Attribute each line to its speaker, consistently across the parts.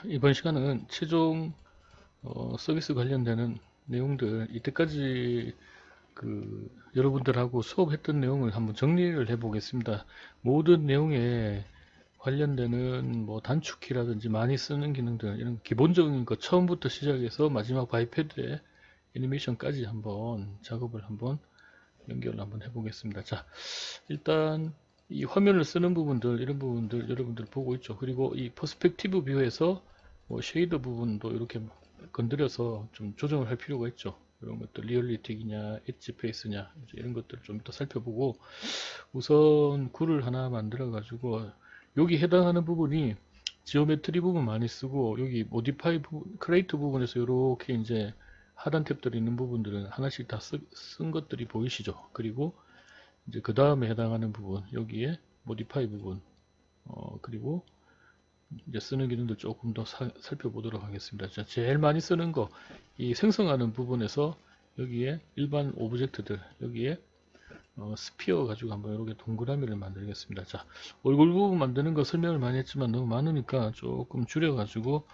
Speaker 1: 이번 시간은 최종 서비스 관련되는 내용들, 이때까지 여러분들하고 수업했던 내용을 한번 정리를 해 보겠습니다. 모든 내용에 관련되는 뭐 단축키라든지 많이 쓰는 기능들, 이런 기본적인 거 처음부터 시작해서 마지막 바이패드의 애니메이션까지 한번 작업을 한번 연결을 한번 해 보겠습니다. 자, 일단 이 화면을 쓰는 부분들, 이런 부분들 여러분들 보고 있죠. 그리고 이 퍼스펙티브 뷰에서 뭐 쉐이더 부분도 이렇게 건드려서 좀 조정을 할 필요가 있죠. 이런 것들 리얼리틱이냐 엣지 페이스냐 이런 것들을 좀 더 살펴보고, 우선 굴을 하나 만들어 가지고 여기 해당하는 부분이 지오메트리 부분 많이 쓰고, 여기 모디파이 부분, 크레이트 부분에서 이렇게 이제 하단 탭들이 있는 부분들은 하나씩 다 쓴 것들이 보이시죠. 그리고 이제 그 다음에 해당하는 부분, 여기에 모디파이 부분, 그리고 이제 쓰는 기능들 조금 더 살펴보도록 하겠습니다. 자, 제일 많이 쓰는 거, 이 생성하는 부분에서 여기에 일반 오브젝트들, 여기에 스피어 가지고 한번 이렇게 동그라미를 만들겠습니다. 자, 얼굴 부분 만드는 거 설명을 많이 했지만 너무 많으니까 조금 줄여가지고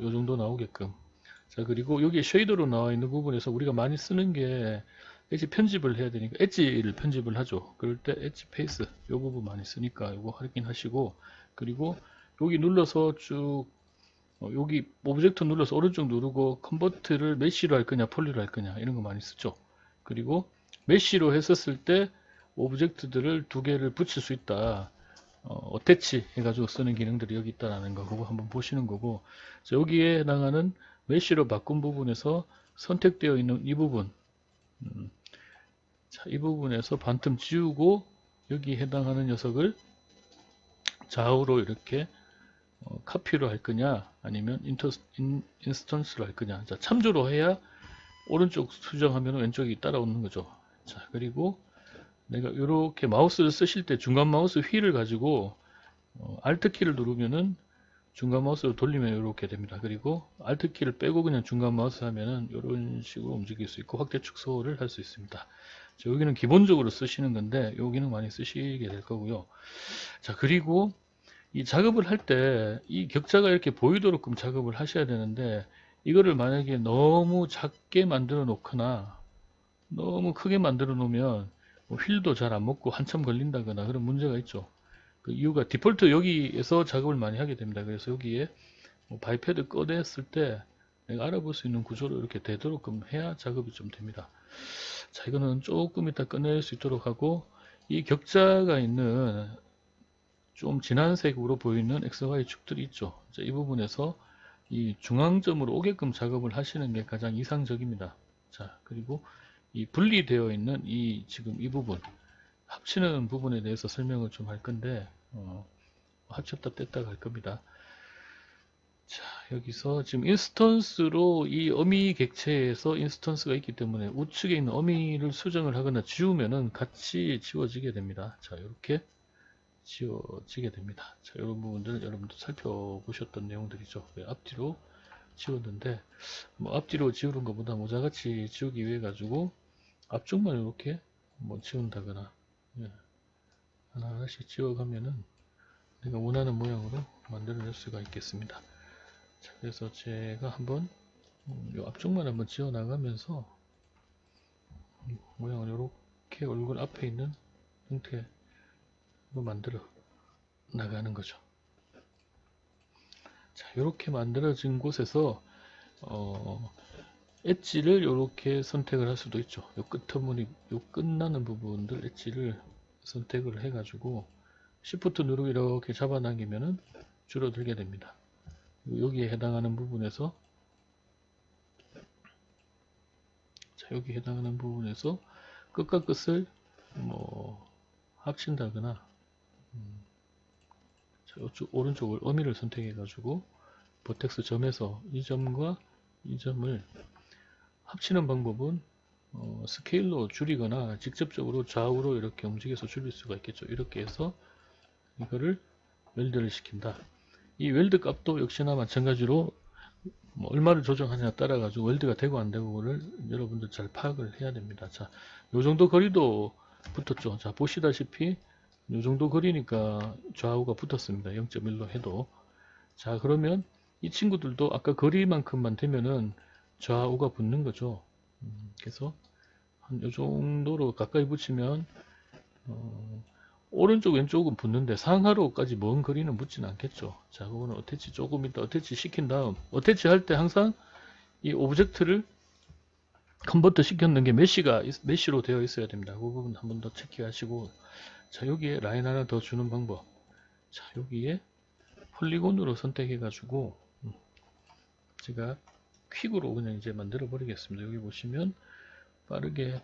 Speaker 1: 이 정도 나오게끔. 자, 그리고 여기 쉐이더로 나와 있는 부분에서 우리가 많이 쓰는 게 엣지 편집을 해야 되니까 엣지를 편집을 하죠. 그럴 때 엣지 페이스 이 부분 많이 쓰니까 이거 확인하시고, 그리고 여기 눌러서 쭉 여기 오브젝트 눌러서 오른쪽 누르고 컨버트를 메쉬로 할 거냐 폴리로 할 거냐 이런 거 많이 쓰죠. 그리고 메쉬로 했었을 때 오브젝트들을 두 개를 붙일 수 있다. 어태치 해가지고 쓰는 기능들이 여기 있다라는 거, 그거 한번 보시는 거고. 자, 여기에 해당하는 메쉬로 바꾼 부분에서 선택되어 있는 이 부분, 자, 이 부분에서 반틈 지우고 여기 해당하는 녀석을 좌우로 이렇게 카피로 할 거냐 아니면 인스턴스로 할 거냐. 자, 참조로 해야 오른쪽 수정하면 왼쪽이 따라오는 거죠. 자, 그리고 내가 이렇게 마우스를 쓰실 때 중간 마우스 휠을 가지고 Alt 키를 누르면은 중간 마우스로 돌리면 이렇게 됩니다. 그리고 Alt 키를 빼고 그냥 중간 마우스 하면은 이런 식으로 움직일 수 있고 확대 축소를 할 수 있습니다. 자, 여기는 기본적으로 쓰시는 건데 여기는 많이 쓰시게 될 거고요. 자, 그리고 이 작업을 할 때 이 격자가 이렇게 보이도록 작업을 하셔야 되는데, 이거를 만약에 너무 작게 만들어 놓거나 너무 크게 만들어 놓으면 뭐 휠도 잘 안 먹고 한참 걸린다거나 그런 문제가 있죠. 그 이유가 디폴트 여기에서 작업을 많이 하게 됩니다. 그래서 여기에 뭐 바이패드 꺼냈을 때 내가 알아볼 수 있는 구조로 이렇게 되도록 해야 작업이 좀 됩니다. 자, 이거는 조금 이따 꺼낼 수 있도록 하고, 이 격자가 있는 좀 진한 색으로 보이는 XY 축들이 있죠. 자, 이 부분에서 이 중앙점으로 오게끔 작업을 하시는 게 가장 이상적입니다. 자, 그리고 이 분리되어 있는 지금 이 부분, 합치는 부분에 대해서 설명을 좀 할 건데, 합쳤다 뗐다 할 겁니다. 자, 여기서 지금 인스턴스로 이 어미 객체에서 인스턴스가 있기 때문에 우측에 있는 어미를 수정을 하거나 지우면은 같이 지워지게 됩니다. 자, 이렇게 지워지게 됩니다. 자, 이런 부분들은 여러분도 살펴보셨던 내용들이죠. 앞뒤로 지웠는데, 뭐 앞뒤로 지우는 것보다 모자같이 지우기 위해 가지고 앞쪽만 이렇게 뭐 지운다거나, 예, 하나하나씩 지워가면은 내가 원하는 모양으로 만들어낼 수가 있겠습니다. 자, 그래서 제가 한번 요 앞쪽만 한번 지워 나가면서 모양을 이렇게 얼굴 앞에 있는 형태로 만들어 나가는 거죠. 자, 이렇게 만들어진 곳에서 엣지를 이렇게 선택을 할 수도 있죠. 요 끝머리, 요 끝나는 부분들 엣지를 선택을 해가지고 Shift 누르고 이렇게 잡아당기면은 줄어들게 됩니다. 여기에 해당하는 부분에서, 자, 여기 해당하는 부분에서 끝과 끝을 뭐 합친다거나, 자, 이쪽 오른쪽을 어미를 선택해 가지고 버텍스 점에서 이 점과 이 점을 합치는 방법은 스케일로 줄이거나 직접적으로 좌우로 이렇게 움직여서 줄일 수가 있겠죠. 이렇게 해서 이거를 웰드를 시킨다. 이 웰드 값도 역시나 마찬가지로 뭐 얼마를 조정하느냐 따라 가지고 웰드가 되고 안 되고를 여러분들 잘 파악을 해야 됩니다. 자, 요 정도 거리도 붙었죠. 자, 보시다시피 요 정도 거리니까 좌우가 붙었습니다. 0.1로 해도. 자, 그러면 이 친구들도 아까 거리만큼만 되면은 좌우가 붙는 거죠. 그래서 한 요 정도로 가까이 붙이면 오른쪽 왼쪽은 붙는데 상하로까지 먼 거리는 붙지는 않겠죠. 자, 그거는 어태치 조금 이따 어태치 시킨 다음, 어태치 할 때 항상 이 오브젝트를 컨버터 시켰는 게 메쉬로 되어 있어야 됩니다. 그 부분 한 번 더 체크하시고, 자, 여기에 라인 하나 더 주는 방법. 자, 여기에 폴리곤으로 선택해 가지고 제가 퀵으로 그냥 이제 만들어 버리겠습니다. 여기 보시면 빠르게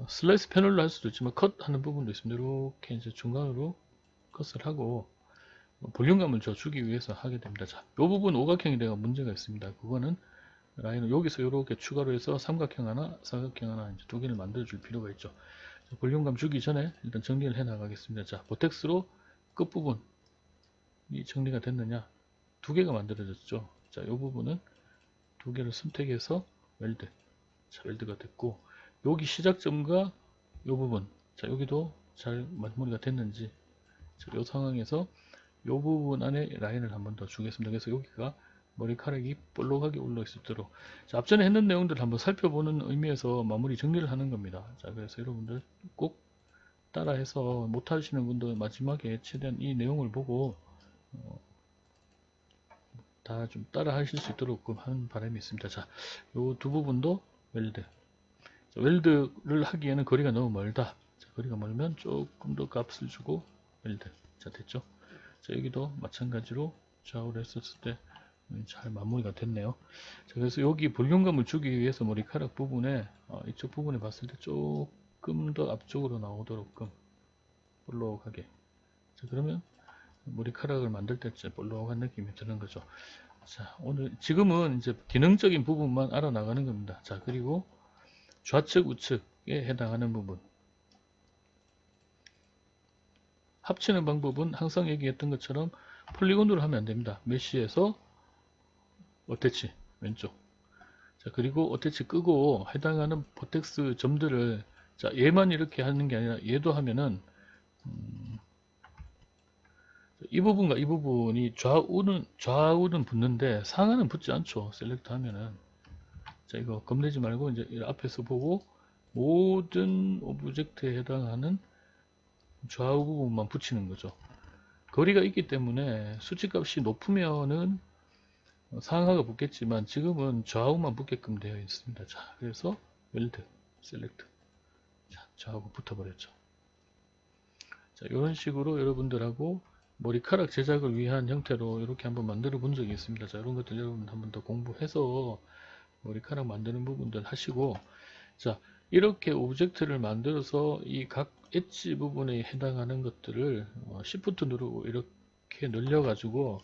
Speaker 1: 슬라이스 패널로 할 수도 있지만 컷 하는 부분도 있습니다. 이렇게 이제 중간으로 컷을 하고 볼륨감을 주기 위해서 하게 됩니다. 자, 이 부분 오각형이 내가 문제가 있습니다. 그거는 라인을 여기서 이렇게 추가로 해서 삼각형 하나, 사각형 하나 이제 두 개를 만들어 줄 필요가 있죠. 자, 볼륨감 주기 전에 일단 정리를 해 나가겠습니다. 자, 보텍스로 끝부분이 정리가 됐느냐? 두 개가 만들어졌죠. 자, 이 부분은 두 개를 선택해서 웰드. 자, 웰드가 됐고, 여기 시작점과 이 부분. 자, 여기도 잘 마무리가 됐는지. 자, 이 상황에서 이 부분 안에 라인을 한 번 더 주겠습니다. 그래서 여기가 머리카락이 볼록하게 올라 수 있도록. 자, 앞전에 했는 내용들을 한번 살펴보는 의미에서 마무리 정리를 하는 겁니다. 자, 그래서 여러분들 꼭 따라해서 못하시는 분들 마지막에 최대한 이 내용을 보고 다 좀 따라 하실 수 있도록 하는 바람이 있습니다. 자, 요 두 부분도 웰드. 자, 웰드를 하기에는 거리가 너무 멀다. 자, 거리가 멀면 조금 더 값을 주고 웰드. 자, 됐죠? 자, 여기도 마찬가지로 좌우를 했었을 때 잘 마무리가 됐네요. 자, 그래서 여기 볼륨감을 주기 위해서 머리카락 부분에 이쪽 부분에 봤을 때 조금 더 앞쪽으로 나오도록끔 볼록하게. 자, 그러면 머리카락을 만들 때쯤 볼록한 느낌이 드는 거죠. 자, 지금은 이제 기능적인 부분만 알아나가는 겁니다. 자, 그리고 좌측, 우측에 해당하는 부분. 합치는 방법은 항상 얘기했던 것처럼 폴리곤으로 하면 안 됩니다. 메쉬에서 어태치, 왼쪽. 자, 그리고 어태치 끄고 해당하는 버텍스 점들을, 자, 얘만 이렇게 하는 게 아니라 얘도 하면은, 이 부분과 이 부분이 좌우는 붙는데 상하는 붙지 않죠. 셀렉트 하면은. 자, 이거 겁내지 말고 이제 앞에서 보고 모든 오브젝트에 해당하는 좌우 부분만 붙이는 거죠. 거리가 있기 때문에 수치값이 높으면은 상하가 붙겠지만 지금은 좌우만 붙게끔 되어 있습니다. 자, 그래서 웰드, 셀렉트. 자, 좌우가 붙어버렸죠. 자, 이런 식으로 여러분들하고 머리카락 제작을 위한 형태로 이렇게 한번 만들어 본 적이 있습니다. 자, 이런 것들 여러분 한번 더 공부해서 머리카락 만드는 부분들 하시고, 자, 이렇게 오브젝트를 만들어서 이 각 엣지 부분에 해당하는 것들을 Shift 누르고 이렇게 늘려 가지고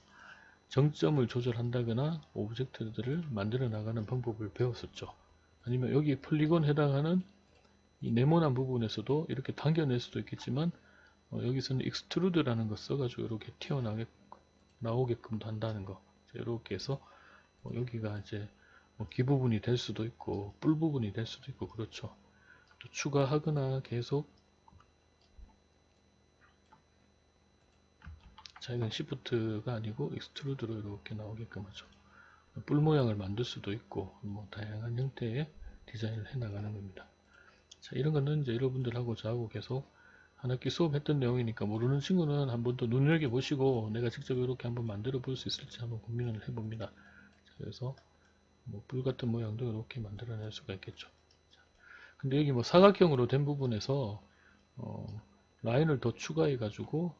Speaker 1: 정점을 조절한다거나 오브젝트들을 만들어 나가는 방법을 배웠었죠. 아니면 여기 폴리곤 해당하는 이 네모난 부분에서도 이렇게 당겨낼 수도 있겠지만 여기서는 익스트루드라는 거 써가지고 이렇게 튀어나오게끔도 한다는 거. 이렇게 해서 여기가 이제 귀 부분이 될 수도 있고 뿔 부분이 될 수도 있고 그렇죠. 또 추가하거나 계속. 자, 이건 시프트가 아니고 익스트루드로 이렇게 나오게끔 하죠. 뿔 모양을 만들 수도 있고 뭐 다양한 형태의 디자인을 해 나가는 겁니다. 자, 이런 거는 이제 여러분들하고 저하고 계속 한 학기 수업했던 내용이니까 모르는 친구는 한번 더 눈여겨 보시고 내가 직접 이렇게 한번 만들어 볼 수 있을지 한번 고민을 해봅니다. 자, 그래서 뭐 뿔 같은 모양도 이렇게 만들어낼 수가 있겠죠. 자, 근데 여기 뭐 사각형으로 된 부분에서 라인을 더 추가해 가지고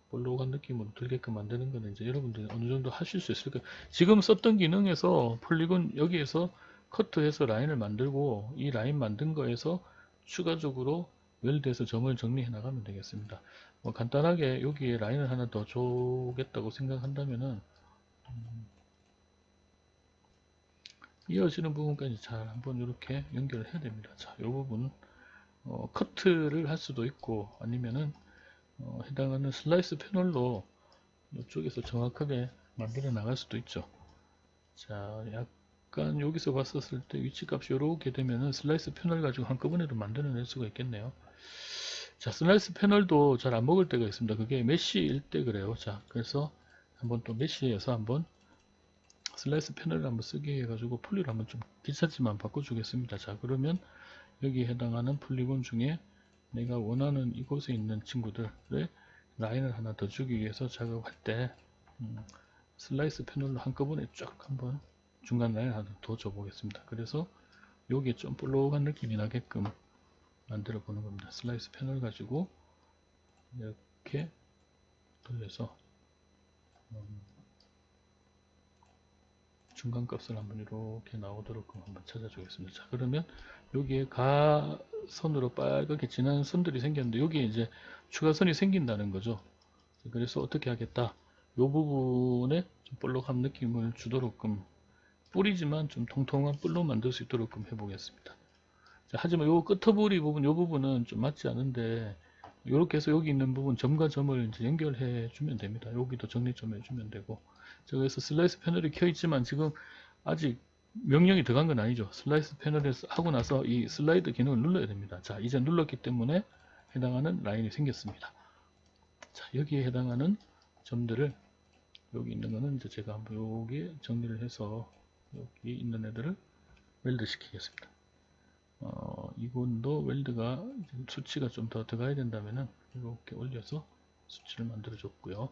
Speaker 1: 볼록한 느낌으로 들게끔 만드는 거는 이제 여러분들이 어느 정도 하실 수 있을 거예요. 지금 썼던 기능에서 폴리곤 여기에서 커트해서 라인을 만들고 이 라인 만든 거에서 추가적으로 웰드해서 점을 정리해 나가면 되겠습니다. 뭐 간단하게 여기에 라인을 하나 더 줘겠다고 생각한다면은 이어지는 부분까지 잘 한번 이렇게 연결을 해야 됩니다. 자, 이 부분 커트를 할 수도 있고 아니면은 해당하는 슬라이스 패널로 이쪽에서 정확하게 만들어 나갈 수도 있죠. 자, 약간 여기서 봤었을 때 위치값이 이렇게 되면은 슬라이스 패널 가지고 한꺼번에도 만들어낼 수가 있겠네요. 자, 슬라이스 패널도 잘 안 먹을 때가 있습니다. 그게 메쉬일 때 그래요. 자, 그래서 한번 또 메쉬에서 한번 슬라이스 패널을 한번 쓰게 해가지고 폴리를 한번 좀 귀찮지만 바꿔주겠습니다. 자, 그러면 여기에 해당하는 폴리곤 중에 내가 원하는 이곳에 있는 친구들의 라인을 하나 더 주기 위해서 작업할 때 슬라이스 패널로 한꺼번에 쫙 한번 중간 라인 하나 더 줘보겠습니다. 그래서 여기에 좀 볼록한 느낌이 나게끔 만들어 보는 겁니다. 슬라이스 패널 가지고 이렇게 돌려서 중간값을 한번 이렇게 나오도록 한번 찾아주겠습니다. 자, 그러면 여기에 가선으로 빨갛게 진한 선들이 생겼는데 여기에 이제 추가선이 생긴다는 거죠. 그래서 어떻게 하겠다. 이 부분에 좀 볼록한 느낌을 주도록끔 뿌리지만 좀 통통한 뿔로 만들 수 있도록 해보겠습니다. 자, 하지만 요 끄트부리 부분, 요 부분은 좀 맞지 않은데 이렇게 해서 여기 있는 부분 점과 점을 이제 연결해 주면 됩니다. 여기도 정리 좀 해주면 되고. 자, 그래서 슬라이스 패널이 켜 있지만 지금 아직 명령이 들어간 건 아니죠. 슬라이스 패널에서 하고 나서 이 슬라이드 기능을 눌러야 됩니다. 자, 이제 눌렀기 때문에 해당하는 라인이 생겼습니다. 자, 여기에 해당하는 점들을 여기 있는 거는 이제 제가 한번 여기에 정리를 해서 여기 있는 애들을 웰드 시키겠습니다. 이분도 웰드가 수치가 좀 더 들어가야 된다면은 이렇게 올려서 수치를 만들어 줬고요.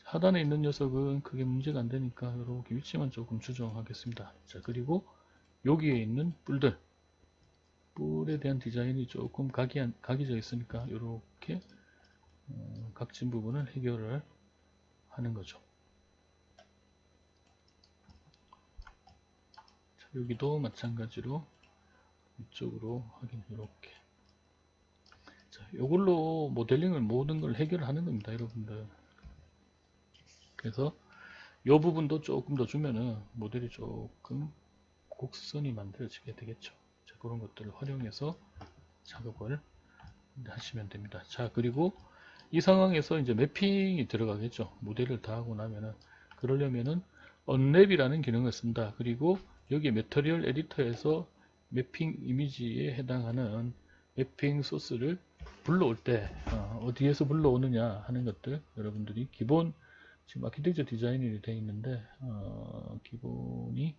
Speaker 1: 하단에 있는 녀석은 크게 문제가 안 되니까 이렇게 위치만 조금 조정하겠습니다. 자, 그리고 여기에 있는 뿔에 대한 디자인이 조금 각이져 있으니까 이렇게 각진 부분을 해결을 하는 거죠. 자, 여기도 마찬가지로 이쪽으로 하긴 이렇게. 자, 이걸로 모델링을 모든 걸 해결하는 겁니다, 여러분들. 그래서 이 부분도 조금 더 주면은 모델이 조금 곡선이 만들어지게 되겠죠. 자, 그런 것들을 활용해서 작업을 하시면 됩니다. 자, 그리고 이 상황에서 이제 매핑이 들어가겠죠. 모델을 다 하고 나면은, 그러려면은 언랩이라는 기능을 쓴다. 그리고 여기 매터리얼 에디터에서 매핑 이미지에 해당하는 매핑 소스를 불러올 때 어디에서 불러오느냐 하는 것들, 여러분들이 기본 지금 아키텍처 디자인이 되어 있는데 기본이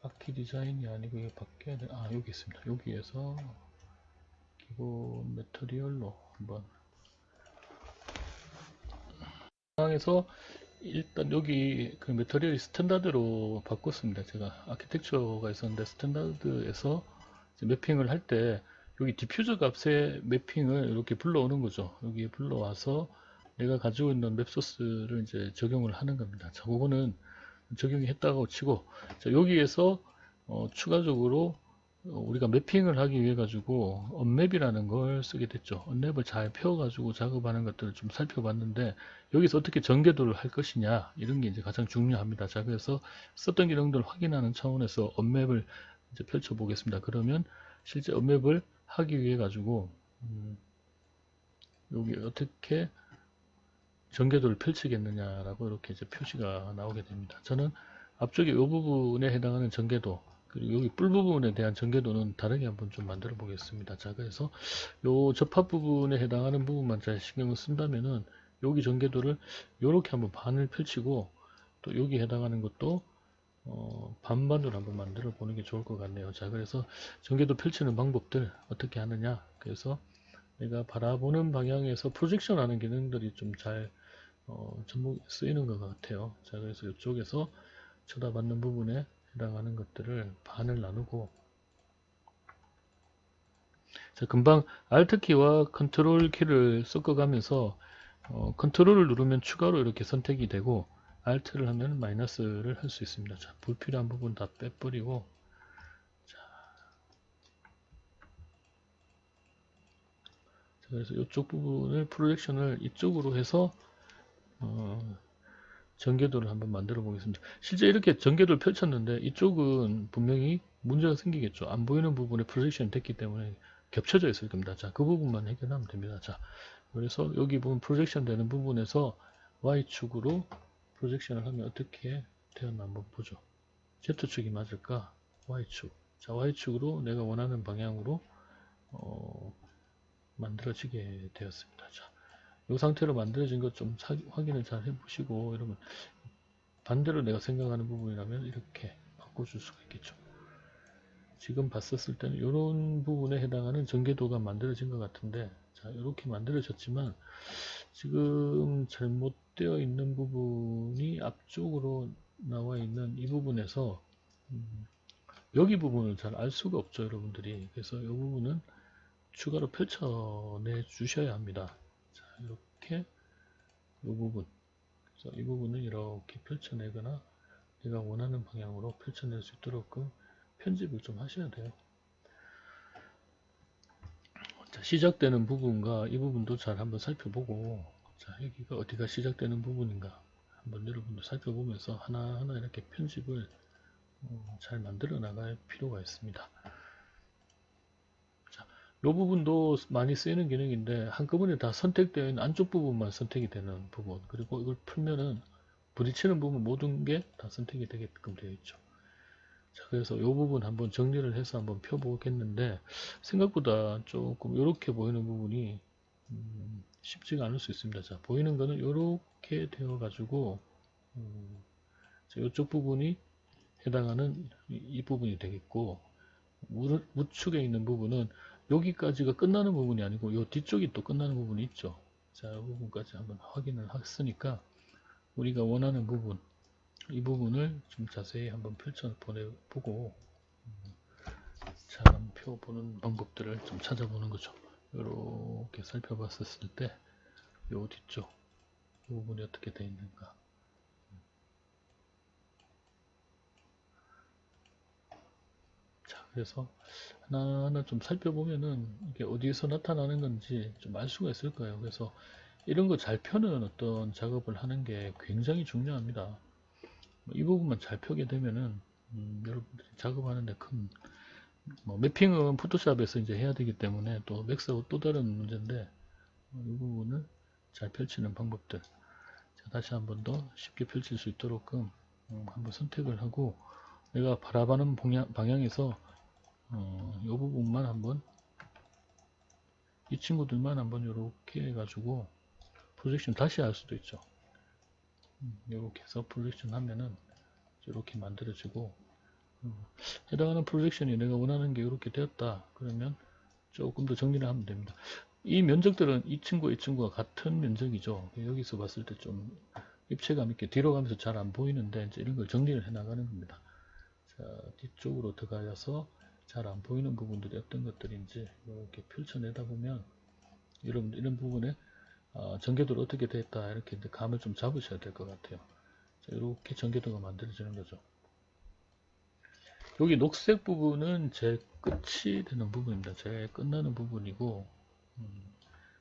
Speaker 1: 아키 디자인이 아니고 이거 바뀌어야 돼. 여기 있습니다. 여기에서 기본 매터리얼로 한번 상황에서 일단 여기 그 매터리얼 스탠다드로 바꿨습니다. 제가 아키텍처가 있었는데 스탠다드에서 매핑을 할 때 여기 디퓨저 값의 매핑을 이렇게 불러오는 거죠. 여기에 불러와서 내가 가지고 있는 맵 소스를 이제 적용을 하는 겁니다. 자, 그거는 적용이 했다고 치고, 자, 여기에서 추가적으로 우리가 매핑을 하기 위해 가지고 언맵이라는 걸 쓰게 됐죠. 언맵을 잘 펴 가지고 작업하는 것들을 좀 살펴봤는데 여기서 어떻게 전개도를 할 것이냐 이런 게 이제 가장 중요합니다. 자, 그래서 썼던 기능들을 확인하는 차원에서 언맵을 이제 펼쳐 보겠습니다. 그러면 실제 언맵을 하기 위해 가지고 여기 어떻게 전개도를 펼치겠느냐라고 이렇게 이제 표시가 나오게 됩니다. 저는 앞쪽에 이 부분에 해당하는 전개도, 그리고 여기 뿔 부분에 대한 전개도는 다르게 한번 좀 만들어 보겠습니다. 자, 그래서 요 접합 부분에 해당하는 부분만 잘 신경을 쓴다면은 여기 전개도를 이렇게 한번 반을 펼치고, 또 여기 해당하는 것도 반반으로 한번 만들어 보는 게 좋을 것 같네요. 자, 그래서 전개도 펼치는 방법들 어떻게 하느냐, 그래서 내가 바라보는 방향에서 프로젝션 하는 기능들이 좀 잘 접목 쓰이는 것 같아요. 자, 그래서 이쪽에서 쳐다봤는 부분에 해당하는 것들을 반을 나누고, 자, 금방 Alt 키와 컨트롤 키를 섞어가면서 컨트롤을 누르면 추가로 이렇게 선택이 되고 Alt를 하면 마이너스를 할 수 있습니다. 자, 불필요한 부분 다 빼버리고, 자, 그래서 이쪽 부분을 프로젝션을 이쪽으로 해서 전개도를 한번 만들어 보겠습니다. 실제 이렇게 전개도를 펼쳤는데 이쪽은 분명히 문제가 생기겠죠. 안 보이는 부분에 프로젝션이 됐기 때문에 겹쳐져 있을 겁니다. 자, 그 부분만 해결하면 됩니다. 자, 그래서 여기 보면 프로젝션 되는 부분에서 Y축으로 프로젝션을 하면 어떻게 되었나 한번 보죠. Z축이 맞을까? Y축. 자, Y축으로 내가 원하는 방향으로 만들어지게 되었습니다. 자, 이 상태로 만들어진 것 좀 확인을 잘 해보시고, 여러분 반대로 내가 생각하는 부분이라면 이렇게 바꿔줄 수가 있겠죠. 지금 봤었을 때는 이런 부분에 해당하는 전개도가 만들어진 것 같은데, 자, 이렇게 만들어졌지만 지금 잘못되어 있는 부분이 앞쪽으로 나와 있는 이 부분에서 여기 부분을 잘 알 수가 없죠, 여러분들이. 그래서 이 부분은 추가로 펼쳐내 주셔야 합니다. 자, 이렇게 이 부분, 그래서 이 부분을 이렇게 펼쳐내거나 내가 원하는 방향으로 펼쳐낼 수 있도록 편집을 좀 하셔야 돼요. 자, 시작되는 부분과 이 부분도 잘 한번 살펴보고, 자, 여기가 어디가 시작되는 부분인가 한번 여러분도 살펴보면서 하나하나 이렇게 편집을 잘 만들어 나갈 필요가 있습니다. 자, 이 부분도 많이 쓰이는 기능인데 한꺼번에 다 선택되어 있는 안쪽 부분만 선택이 되는 부분, 그리고 이걸 풀면은 부딪히는 부분 모든 게 다 선택이 되게끔 되어 있죠. 자, 그래서 이 부분 한번 정리를 해서 한번 펴보겠는데, 생각보다 조금 이렇게 보이는 부분이 쉽지가 않을 수 있습니다. 자, 보이는 거는 이렇게 되어 가지고 이쪽 부분이 해당하는 이 부분이 되겠고, 우측에 있는 부분은 여기까지가 끝나는 부분이 아니고 이 뒤쪽이 또 끝나는 부분이 있죠. 자, 이 부분까지 한번 확인을 했으니까 우리가 원하는 부분, 이 부분을 좀 자세히 한번 펼쳐 보고 잘 펴보는 방법들을 좀 찾아보는 거죠. 이렇게 살펴봤었을 때 이 뒤쪽 이 부분이 어떻게 되어 있는가. 자, 그래서 하나하나 좀 살펴보면은 이게 어디에서 나타나는 건지 좀 알 수가 있을 거예요. 그래서 이런 거 잘 펴는 어떤 작업을 하는 게 굉장히 중요합니다. 이 부분만 잘 펴게 되면은 여러분들이 작업하는데 큰 매핑은 포토샵에서 이제 해야 되기 때문에 또 맥스하고 또 다른 문제인데, 이 부분을 잘 펼치는 방법들, 자, 다시 한번 더 쉽게 펼칠 수 있도록 한번 선택을 하고 내가 바라보는 방향에서 이 부분만 한번, 이 친구들만 한번 이렇게 해가지고 프로젝션 다시 할 수도 있죠. 이렇게 해서 프로젝션 하면은 이렇게 만들어지고, 해당하는 프로젝션이 내가 원하는 게 이렇게 되었다 그러면 조금 더 정리를 하면 됩니다. 이 면적들은 이 친구와 같은 면적이죠. 여기서 봤을 때 좀 입체감 있게 뒤로 가면서 잘 안 보이는데 이제 이런 걸 정리를 해 나가는 겁니다. 자, 뒤쪽으로 들어가서 잘 안 보이는 부분들이 어떤 것들인지 이렇게 펼쳐내다 보면 여러분들 이런 부분에 전개도를 어떻게 됐다 이렇게 감을 좀 잡으셔야 될 것 같아요. 자, 이렇게 전개도가 만들어지는 거죠. 여기 녹색 부분은 제 끝이 되는 부분입니다. 제 끝나는 부분이고,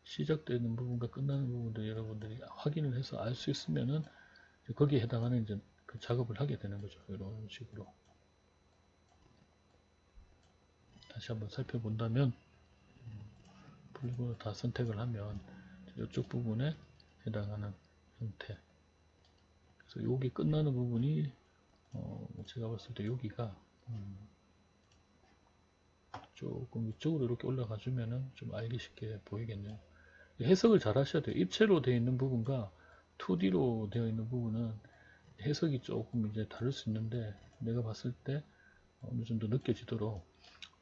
Speaker 1: 시작되는 부분과 끝나는 부분도 여러분들이 확인을 해서 알 수 있으면은 거기에 해당하는 이제 그 작업을 하게 되는 거죠. 이런 식으로 다시 한번 살펴본다면, 폴리곤을 다 선택을 하면 이쪽 부분에 해당하는 형태, 그래서 여기 끝나는 부분이 제가 봤을 때 여기가 조금 위쪽으로 이렇게 올라가 주면은 좀 알기 쉽게 보이겠네요. 해석을 잘 하셔야 돼요. 입체로 되어 있는 부분과 2D로 되어 있는 부분은 해석이 조금 이제 다를 수 있는데, 내가 봤을 때 어느 정도 느껴지도록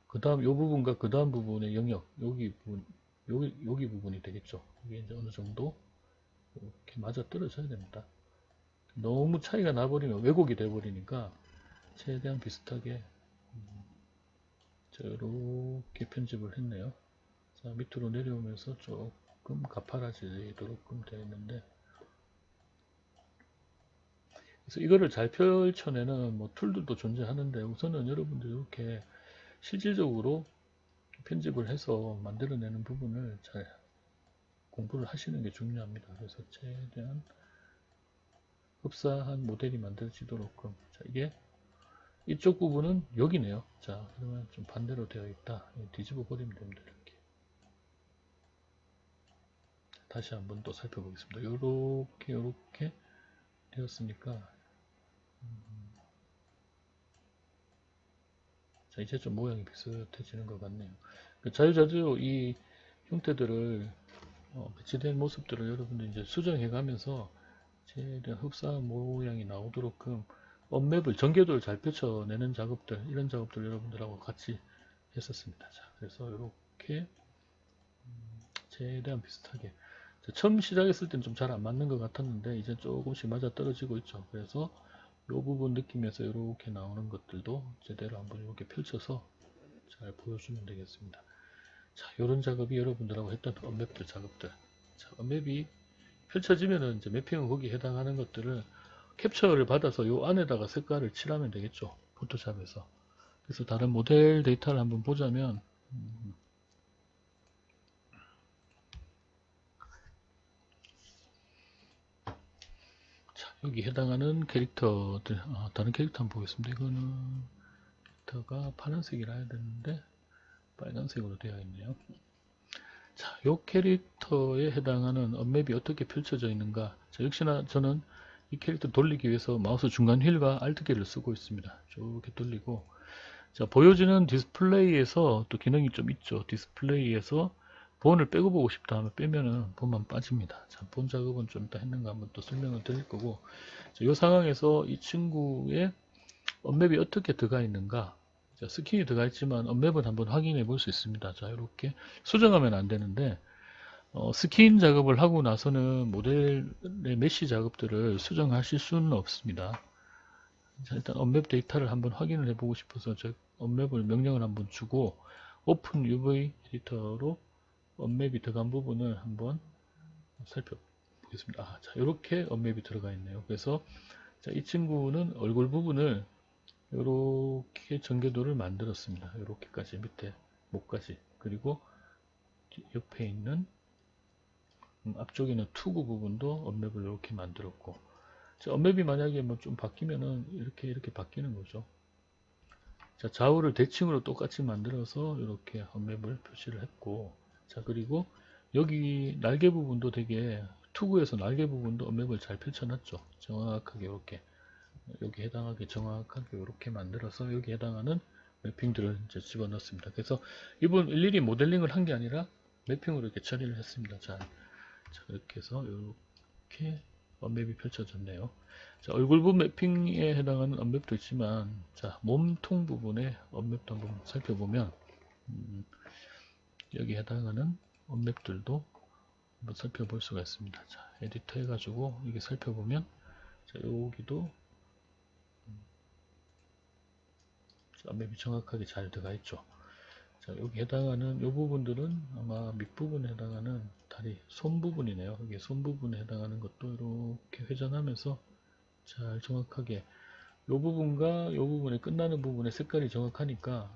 Speaker 1: 그 다음 요 부분과 그 다음 부분의 영역, 여기 부분, 여기 부분이 되겠죠. 이게 이제 어느 정도 이렇게 맞아 떨어져야 됩니다. 너무 차이가 나버리면 왜곡이 돼버리니까 최대한 비슷하게 이렇게 편집을 했네요. 자, 밑으로 내려오면서 조금 가파라지도록 되어 있는데, 그래서 이거를 잘 펼쳐내는 툴들도 존재하는데, 우선은 여러분들 이렇게 실질적으로 편집을 해서 만들어내는 부분을 잘 공부를 하시는 게 중요합니다. 그래서 최대한 흡사한 모델이 만들어지도록 자, 이게 이쪽 부분은 여기네요. 자, 그러면 좀 반대로 되어 있다. 뒤집어 버리면 됩니다. 이렇게. 다시 한번 또 살펴보겠습니다. 이렇게 되었으니까, 자, 이제 좀 모양이 비슷해지는 것 같네요. 자유자재로 이 형태들을 배치된 모습들을 여러분들 이제 수정해 가면서 최대한 흡사한 모양이 나오도록끔 언맵을 전개도를 잘 펼쳐내는 작업들, 이런 작업들 여러분들하고 같이 했었습니다. 자, 그래서 이렇게 최대한 비슷하게, 자, 처음 시작했을 때는 좀 잘 안 맞는 것 같았는데 이제 조금씩 맞아 떨어지고 있죠. 그래서 이 부분 느낌에서 이렇게 나오는 것들도 제대로 한번 이렇게 펼쳐서 잘 보여주면 되겠습니다. 자, 이런 작업이 여러분들하고 했던 언맵들 작업들. 자, 언맵이 펼쳐지면은 이제 매핑은 거기에 해당하는 것들을 캡처를 받아서 요 안에다가 색깔을 칠하면 되겠죠. 포토샵에서. 그래서 다른 모델 데이터를 한번 보자면, 자, 여기 해당하는 캐릭터들, 다른 캐릭터 한번 보겠습니다. 이거는 캐릭터가 파란색이라 해야 되는데 빨간색으로 되어 있네요. 자, 요 캐릭터에 해당하는 언맵이 어떻게 펼쳐져 있는가. 자, 역시나 저는 이 캐릭터 돌리기 위해서 마우스 중간 휠과 Alt키를 쓰고 있습니다. 이렇게 돌리고, 자, 보여지는 디스플레이에서 또 기능이 좀 있죠. 디스플레이에서 본을 빼고 보고 싶다 하면 빼면은 본만 빠집니다. 자, 본 작업은 좀 이따 했는가 한번 또 설명을 드릴 거고, 자, 이 상황에서 이 친구의 언맵이 어떻게 들어가 있는가. 자, 스킨이 들어가 있지만 언맵은 한번 확인해 볼 수 있습니다. 자, 이렇게 수정하면 안 되는데, 스킨 작업을 하고 나서는 모델의 메쉬 작업들을 수정하실 수는 없습니다. 자, 일단 언맵 데이터를 한번 확인을 해보고 싶어서 저 언맵을 명령을 한번 주고 오픈 UV 에디터로 언맵이 들어간 부분을 한번 살펴보겠습니다. 자, 이렇게 언맵이 들어가 있네요. 그래서 자, 이 친구는 얼굴 부분을 이렇게 전개도를 만들었습니다. 이렇게까지 밑에 목까지, 그리고 옆에 있는 앞쪽에 있는 투구 부분도 언맵을 이렇게 만들었고, 자, 언맵이 만약에 뭐 좀 바뀌면은 이렇게 바뀌는 거죠. 자, 좌우를 대칭으로 똑같이 만들어서 이렇게 언맵을 표시를 했고, 자, 그리고 여기 날개 부분도 되게 투구에서 날개 부분도 언맵을 잘 펼쳐놨죠. 정확하게 이렇게 여기 해당하게 정확하게 이렇게 만들어서 여기 해당하는 매핑들을 이제 집어넣습니다. 그래서 이분 일일이 모델링을 한 게 아니라 매핑으로 이렇게 처리를 했습니다. 자, 이렇게 해서 이렇게 언맵이 펼쳐졌네요. 자, 얼굴 부분 매핑에 해당하는 언맵도 있지만, 자, 몸통 부분의 언맵도 한번 살펴보면, 여기 해당하는 언맵들도 한번 살펴볼 수가 있습니다. 자, 에디터 해가지고 이게 살펴보면, 자, 여기도 언맵이 정확하게 잘 들어가 있죠. 자, 여기 해당하는 이 부분들은 아마 밑부분에 해당하는 다리, 손 부분이네요. 여기 손 부분에 해당하는 것도 이렇게 회전하면서 잘 정확하게 이 부분과 이 부분에 끝나는 부분의 색깔이 정확하니까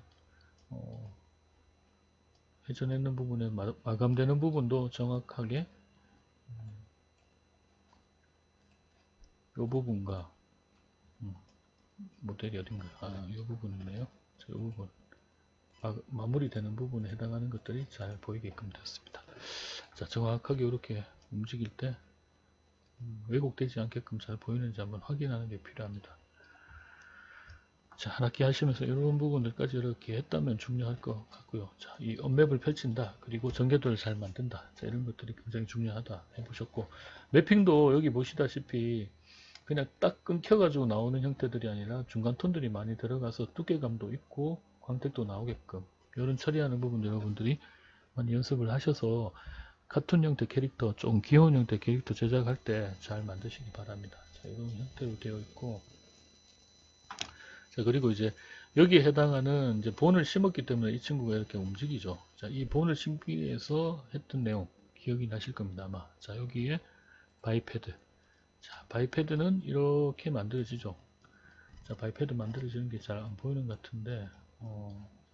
Speaker 1: 회전했는 부분에 마감되는 부분도 정확하게 이 부분과 모델이 어딘가, 이 부분이네요. 이 부분 마무리되는 부분에 해당하는 것들이 잘 보이게끔 되었습니다. 자, 정확하게 이렇게 움직일 때 왜곡되지 않게끔 잘 보이는지 한번 확인하는 게 필요합니다. 자, 한 학기 하시면서 이런 부분들까지 이렇게 했다면 중요할 것 같고요. 자, 이 언맵을 펼친다, 그리고 전개도를 잘 만든다, 자, 이런 것들이 굉장히 중요하다 해보셨고, 매핑도 여기 보시다시피 그냥 딱 끊겨가지고 나오는 형태들이 아니라 중간 톤들이 많이 들어가서 두께감도 있고 광택도 나오게끔 이런 처리하는 부분 여러분들이 많이 연습을 하셔서 카툰 형태 캐릭터, 좀 귀여운 형태 캐릭터 제작할 때 잘 만드시기 바랍니다. 자, 이런 형태로 되어 있고, 자, 그리고 이제 여기에 해당하는 이제 본을 심었기 때문에 이 친구가 이렇게 움직이죠. 자, 이 본을 심기 위해서 했던 내용 기억이 나실 겁니다, 아마. 자, 여기에 바이패드. 자, 바이패드는 이렇게 만들어지죠. 자, 바이패드 만들어지는 게 잘 안 보이는 것 같은데,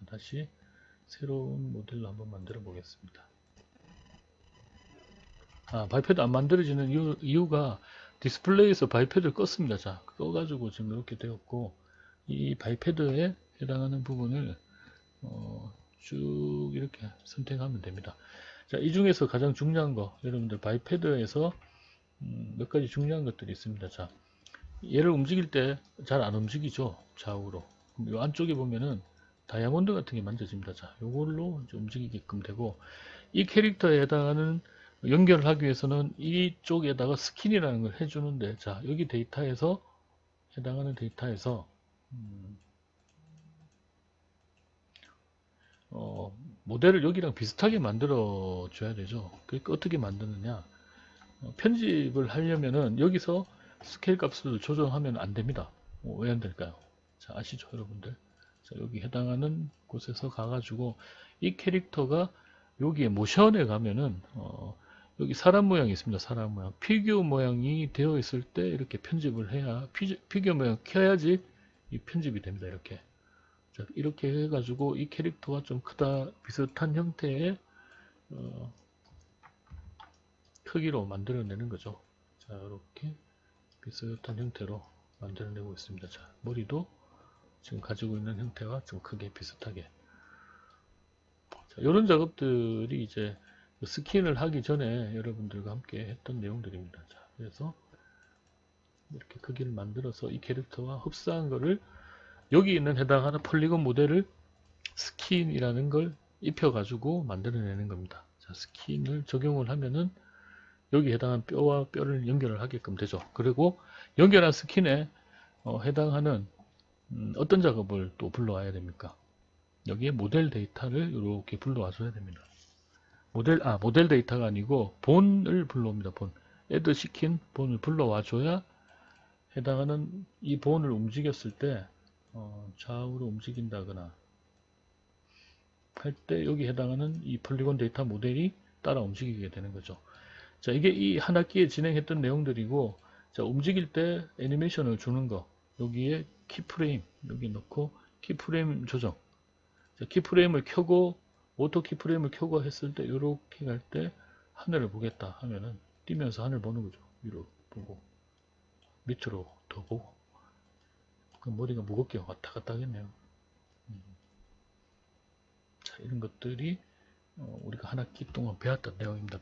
Speaker 1: 다시 새로운 모델로 한번 만들어 보겠습니다. 바이패드 안 만들어지는 이유가 디스플레이에서 바이패드를 껐습니다. 자, 꺼가지고 지금 이렇게 되었고, 이 바이패드에 해당하는 부분을 쭉 이렇게 선택하면 됩니다. 자, 이 중에서 가장 중요한 거, 여러분들 바이패드에서 몇 가지 중요한 것들이 있습니다. 자, 얘를 움직일 때 잘 안 움직이죠, 좌우로. 이 안쪽에 보면은 다이아몬드 같은 게 만져집니다. 자, 요걸로 움직이게끔 되고, 이 캐릭터에 해당하는 연결을 하기 위해서는 이쪽에다가 스킨이라는 걸 해주는데, 자, 여기 데이터에서 해당하는 데이터에서 모델을 여기랑 비슷하게 만들어 줘야 되죠. 그러니까 어떻게 만드느냐, 편집을 하려면은 여기서 스케일 값을 조정하면 안 됩니다. 왜 안 될까요? 자, 아시죠, 여러분들? 자, 여기 해당하는 곳에서 가가지고 이 캐릭터가 여기에 모션에 가면은 여기 사람 모양이 있습니다. 사람 모양. 피규어 모양이 되어 있을 때 이렇게 편집을 해야 피규어 모양 켜야지 이 편집이 됩니다. 이렇게. 자, 이렇게 해가지고 이 캐릭터가 좀 크다 비슷한 형태의 크기로 만들어내는 거죠. 자, 이렇게 비슷한 형태로 만들어내고 있습니다. 자, 머리도 지금 가지고 있는 형태와 좀 크게 비슷하게. 자, 이런 작업들이 이제 스킨을 하기 전에 여러분들과 함께 했던 내용들입니다. 자, 그래서 이렇게 크기를 만들어서 이 캐릭터와 흡사한 거를 여기 있는 해당하는 폴리곤 모델을 스킨이라는 걸 입혀가지고 만들어내는 겁니다. 자, 스킨을 적용을 하면은 여기 해당하는 뼈와 뼈를 연결을 하게끔 되죠. 그리고 연결한 스킨에 해당하는 어떤 작업을 또 불러와야 됩니까? 여기에 모델 데이터를 이렇게 불러와 줘야 됩니다. 모델 데이터가 아니고 본을 불러옵니다. 본. 애드 시킨 본을 불러와 줘야 해당하는 이 본을 움직였을 때 좌우로 움직인다거나 할 때 여기 해당하는 이 폴리곤 데이터 모델이 따라 움직이게 되는 거죠. 자, 이게 이 한 학기에 진행했던 내용들이고, 자, 움직일 때 애니메이션을 주는 거, 여기에 키프레임, 여기 넣고 키프레임 조정. 자, 키프레임을 켜고, 오토 키프레임을 켜고 했을 때, 이렇게 갈 때 하늘을 보겠다 하면은 뛰면서 하늘 보는 거죠. 위로 보고, 밑으로 더 보고. 그 머리가 무겁게 왔다 갔다 하겠네요. 자, 이런 것들이 우리가 한 학기 동안 배웠던 내용입니다.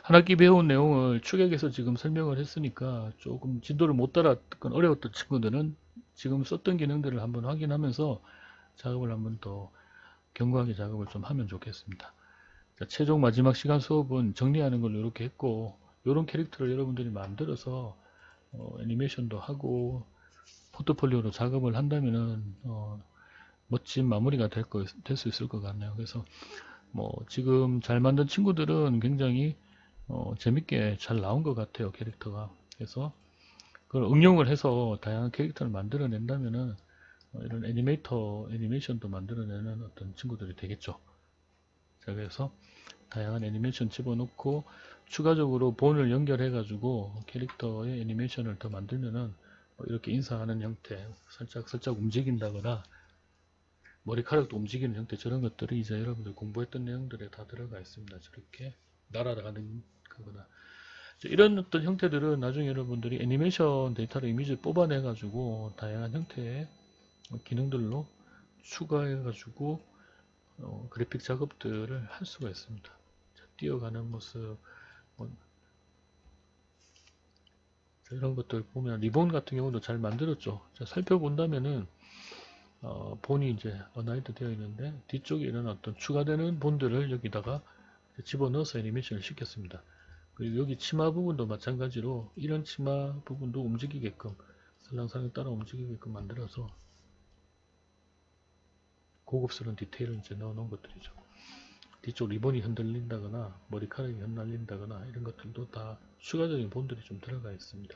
Speaker 1: 한 학기 배운 내용을 축약해서 지금 설명을 했으니까 조금 진도를 못 따랐건 어려웠던 친구들은 지금 썼던 기능들을 한번 확인하면서 작업을 한번 더 견고하게 작업을 좀 하면 좋겠습니다. 자, 최종 마지막 시간 수업은 정리하는 걸 이렇게 했고, 이런 캐릭터를 여러분들이 만들어서 애니메이션도 하고 포트폴리오로 작업을 한다면은 멋진 마무리가 될 수 있을 것 같네요. 그래서 지금 잘 만든 친구들은 굉장히 재밌게 잘 나온 것 같아요. 캐릭터가. 그래서 그걸 응용을 해서 다양한 캐릭터를 만들어낸다면은 이런 애니메이션도 만들어내는 어떤 친구들이 되겠죠. 자, 그래서 다양한 애니메이션 집어넣고 추가적으로 본을 연결해 가지고 캐릭터의 애니메이션을 더 만들면은 이렇게 인사하는 형태, 살짝 움직인다거나 머리카락도 움직이는 형태, 저런 것들이 이제 여러분들 공부했던 내용들에 다 들어가 있습니다. 저렇게 날아가는 거거나 이런 어떤 형태들은 나중에 여러분들이 애니메이션 데이터로 이미지를 뽑아내 가지고 다양한 형태의 기능들로 추가해 가지고 그래픽 작업들을 할 수가 있습니다. 자, 뛰어가는 모습 이런 것들 보면 리본 같은 경우도 잘 만들었죠. 자, 살펴본다면은 본이 이제 어나이드 되어 있는데 뒤쪽에 있는 어떤 추가되는 본들을 여기다가 집어넣어서 애니메이션을 시켰습니다. 그리고 여기 치마 부분도 마찬가지로 이런 치마 부분도 움직이게끔 설랑설랑 따라 움직이게끔 만들어서 고급스러운 디테일을 이제 넣어 놓은 것들이죠. 뒤쪽 리본이 흔들린다거나 머리카락이 흩날린다거나 이런 것들도 다 추가적인 본들이 좀 들어가 있습니다.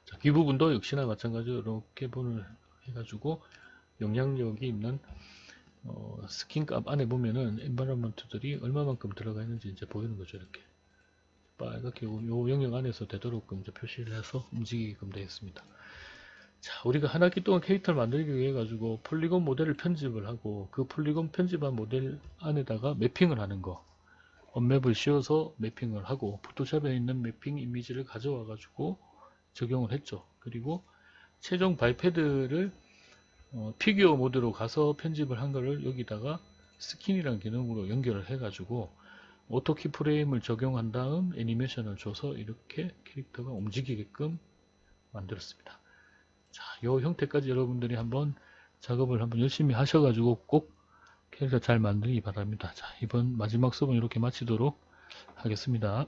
Speaker 1: 자, 귀 부분도 역시나 마찬가지로 이렇게 본을 해가지고 영향력이 있는 스킨 값 안에 보면은 엔바이러먼트들이 얼마만큼 들어가 있는지 이제 보이는 거죠. 이렇게 빨갛게 요 영역 안에서 되도록끔 이제 표시를 해서 움직이게끔 되어 있습니다. 자, 우리가 한 학기 동안 캐릭터를 만들기 위해 가지고 폴리곤 모델을 편집을 하고 그 폴리곤 편집한 모델 안에다가 매핑을 하는 거, 언맵을 씌워서 매핑을 하고 포토샵에 있는 매핑 이미지를 가져와 가지고 적용을 했죠. 그리고 최종 바이패드를 피규어 모드로 가서 편집을 한 거를 여기다가 스킨이라는 기능으로 연결을 해 가지고 오토 키프레임을 적용한 다음 애니메이션을 줘서 이렇게 캐릭터가 움직이게끔 만들었습니다. 자, 이 형태까지 여러분들이 한번 작업을 한번 열심히 하셔가지고 꼭 캐릭터 잘 만들기 바랍니다. 자, 이번 마지막 수업은 이렇게 마치도록 하겠습니다.